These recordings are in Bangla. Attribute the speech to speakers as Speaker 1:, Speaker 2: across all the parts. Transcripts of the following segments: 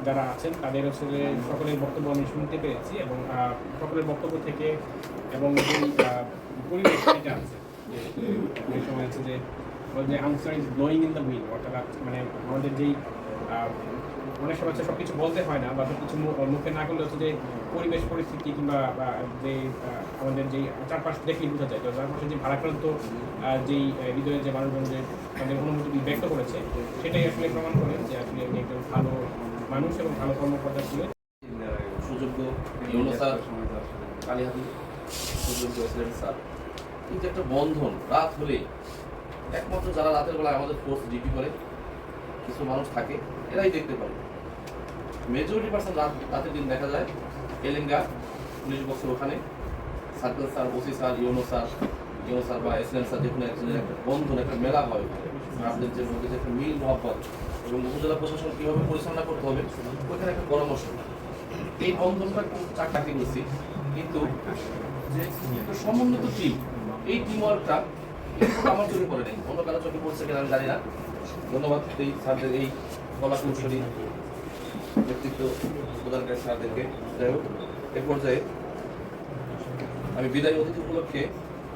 Speaker 1: যারা আছেন তাদের হচ্ছে যে সকলের বক্তব্য আমি শুনতে পেরেছি এবং সকলের বক্তব্য থেকে এবং যেই পরিবেশ এটা আছে যে সময় আছে যে answer is blowing in the wind, অর্থাৎ মানে আমাদের যেই অনেক সময় হচ্ছে সব কিছু বলতে হয় না বা সব কিছু মুখে না করলে হচ্ছে যে পরিবেশ পরিস্থিতি কিংবা যে আমাদের যেই চারপাশ দেখেই বোঝা যায়, তো চারপাশে যে ভারাক্রান্ত যেই হৃদয়ে যে মানুষজন যে তাদের অনুভূতি ব্যক্ত করেছে সেটাই আসলে প্রমাণ করে যে আসলে উনি একজন ভালো মানুষ এবং ভালো কর্মকর্তা ছিলেন।
Speaker 2: সুযোগ্য ইউনো স্যার, কালীহাতি সুযোগ্য এসিডেন্ট স্যার, এই যে একটা বন্ধন রাত হলে একমাত্র যারা রাতের বেলায় আমাদের ফোর্স ডিউটি করে কিছু মানুষ থাকে এরাই দেখতে পারে। মেজরিটি পার্সেন্ট রাতের দিন দেখা যায় এলেঙ্গা পুলিশ বক্সের ওখানে circle sir, OC sir, UNO sir বা এসিডেন্ট স্যার, যেখানে একজনের একটা বন্ধন, একটা মেলা হয় আপনাদের যে মধ্যে যে একটা মিল মহব্বত এবং উপজেলা প্রশাসন কীভাবে পরিচালনা করতে হবে ওইখানে একটা পরামর্শ। এই বন্ধনটা খুব চাকরি করছি, কিন্তু যে একটা সমন্বিত টিম, এই টিম ওয়ার্কটা আমার চোখে পড়ে নেই, অন্য কারো চোখে পড়ছে কিনা আমি জানি না। ধন্যবাদ এই স্যারদের, এই কলা কৌশলী ব্যক্তিত্ব প্রদানকারী স্যারদেরকে। যাই হোক, এ পর্যায়ে আমি বিদায়ী অতিথি উপলক্ষে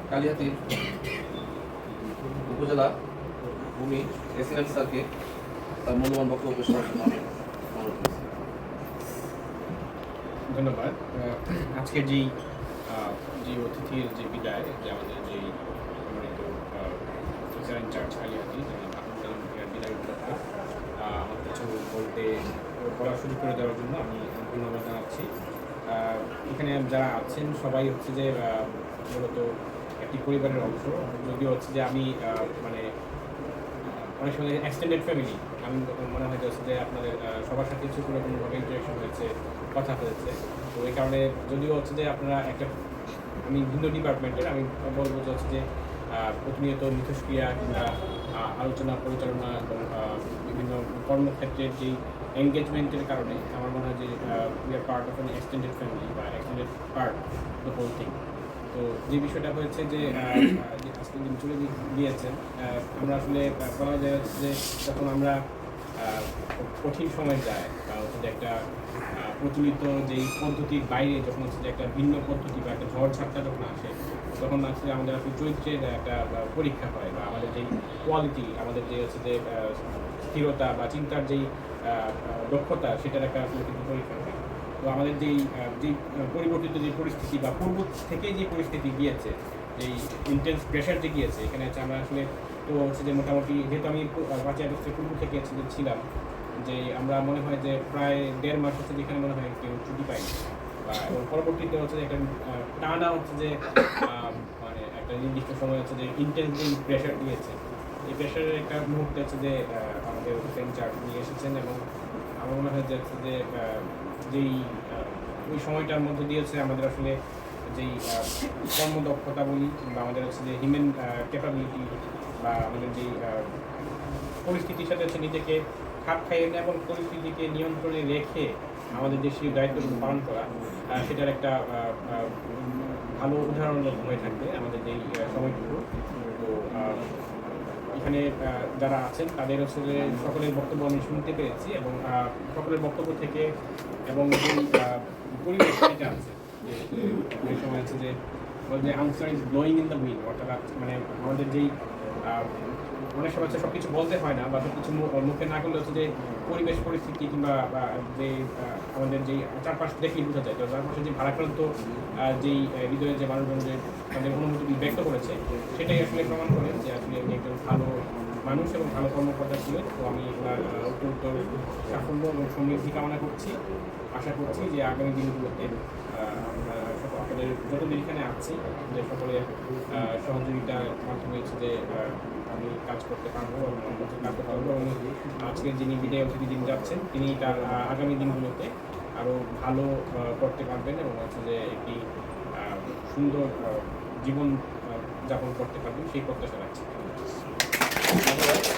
Speaker 2: কালীহাতির উপজেলা ভূমি এসিডেন্ট স্যারকে তার মূল্যবান বক্তব্য পেশ করার জন্য আমি অনুরোধ করছি।
Speaker 1: ধন্যবাদ। আজকের যেই অতিথির যে বিদায়, যে আমাদের যেই অফিসার ইনচার্জ কালীহাতি বিদায় উপলক্ষে আমার কিছু বলা শুরু করে দেওয়ার জন্য আমি ধন্যবাদ জানাচ্ছি। এখানে যারা আছেন সবাই হচ্ছে যে মূলত একটি পরিবারের অংশ, যদিও হচ্ছে যে আমি মানে অনেক সময় এক্সটেন্ডেড ফ্যামিলি, আমি মনে হয় যে আপনাদের সবার সাথে কিছু কোনো কোনোভাবে ইন্টারেকশন হয়েছে, কথা হয়েছে। তো এই কারণে যদিও হচ্ছে যে আপনারা একটা, আমি ভিন্ন ডিপার্টমেন্টের, আমি বলবো যে হচ্ছে যে প্রতিনিয়ত মিথস্ক্রিয়া কিংবা আলোচনা পরিচালনা এবং বিভিন্ন কর্মক্ষেত্রের যেই এঙ্গেজমেন্টের কারণে আমার মনে হয় যে we are part of an extended family বা extended part the whole thing. তো যে বিষয়টা হয়েছে যে আজকে দিন চলে দিয়েছেন, আমরা আসলে বলা যায় যে যখন আমরা কঠিন সময় যায় বা হচ্ছে যে একটা প্রচলিত যেই পদ্ধতির বাইরে যখন হচ্ছে যে একটা ভিন্ন পদ্ধতি বা একটা ঝড় ঝাপটা যখন আসে, তখন আসলে আমাদের আসলে চরিত্রের একটা পরীক্ষা হয় বা আমাদের যেই কোয়ালিটি, আমাদের যে হচ্ছে যে স্থিরতা বা চিন্তার যেই দক্ষতা, সেটার একটা আসলে কিন্তু পরীক্ষা হয়। তো আমাদের যেই পরিবর্তিত যে পরিস্থিতি বা পূর্ব থেকে যে পরিস্থিতি গিয়েছে, যেই ইন্টেন্স প্রেশার যে গিয়েছে, এখানে হচ্ছে আমরা আসলে তো হচ্ছে যে মোটামুটি, যেহেতু আমি 5 আগস্টের পূর্ব থেকে ছিলাম, যে আমরা মনে হয় যে প্রায় 1.5 মাস হচ্ছে যেখানে মনে হয় কেউ ছুটি পাইনি, বা এবং পরবর্তীতে হচ্ছে যে একটা টানা হচ্ছে যে মানে একটা নির্দিষ্ট সময় হচ্ছে যে ইন্টেন্স যে প্রেশার দিয়েছে, এই প্রেশারের একটা মুহূর্তে হচ্ছে যে আমাদের ইনচার্জ নিয়ে এসেছেন এবং আমার মনে হয় যে হচ্ছে যে যেই ওই সময়টার মধ্যে দিয়েছে আমাদের আসলে যেই কর্মদক্ষতা বলি কিংবা আমাদের হচ্ছে যে হিউম্যান ক্যাপাবিলিটি বা আমাদের যেই পরিস্থিতির সাথে হচ্ছে নিজেকে খাপ খাইয়ে নেয় এবং পরিস্থিতিকে নিয়ন্ত্রণে রেখে আমাদের যে সেই দায়িত্বগুলো পালন করা, সেটার একটা ভালো উদাহরণ হয়ে থাকবে আমাদের যেই সময়টুকু। তো এখানে যারা আছেন তাদের হচ্ছে যে সকলের বক্তব্য আমি শুনতে পেরেছি এবং সকলের বক্তব্য থেকে এবং যেই পরিবেশ এটা আছে যে সময় আছে যে answer is blowing in the wind, অর্থাৎ মানে আমাদের যেই অনেক সময় হচ্ছে সব কিছু বলতে হয় না বা সব কিছু মুখে না করলে হচ্ছে যে পরিবেশ পরিস্থিতি কিংবা যে আমাদের যেই চারপাশ দেখেই বোঝা যায়, তো চারপাশে যে ভারাক্রান্ত যেই হৃদয়ে যে মানুষজন যে তাদের অনুভূতি ব্যক্ত করেছে সেটাই আসলে প্রমাণ করে যে আসলে উনি একজন ভালো মানুষ এবং ভালো কর্মকর্তা ছিলেন। তো আমি ওনার অত্যন্ত সাফল্য এবং সমৃদ্ধি কামনা করছি। আশা করছি যে আগামী দিনগুলোতে আমরা আপনাদের যতদিন এখানে আছি যে সকলের সহযোগিতার মাধ্যমে হচ্ছে যে আমি কাজ করতে পারবো এবং কাজতে পারবো এবং আজকের যিনি বিদায় অতিথি দিন যাচ্ছেন তিনি তার আগামী দিনগুলোতে আরও ভালো করতে পারবেন এবং হচ্ছে যে একটি সুন্দর জীবন যাপন করতে পারবেন সেই প্রত্যাশা রাখছি।
Speaker 2: ধন্যবাদ।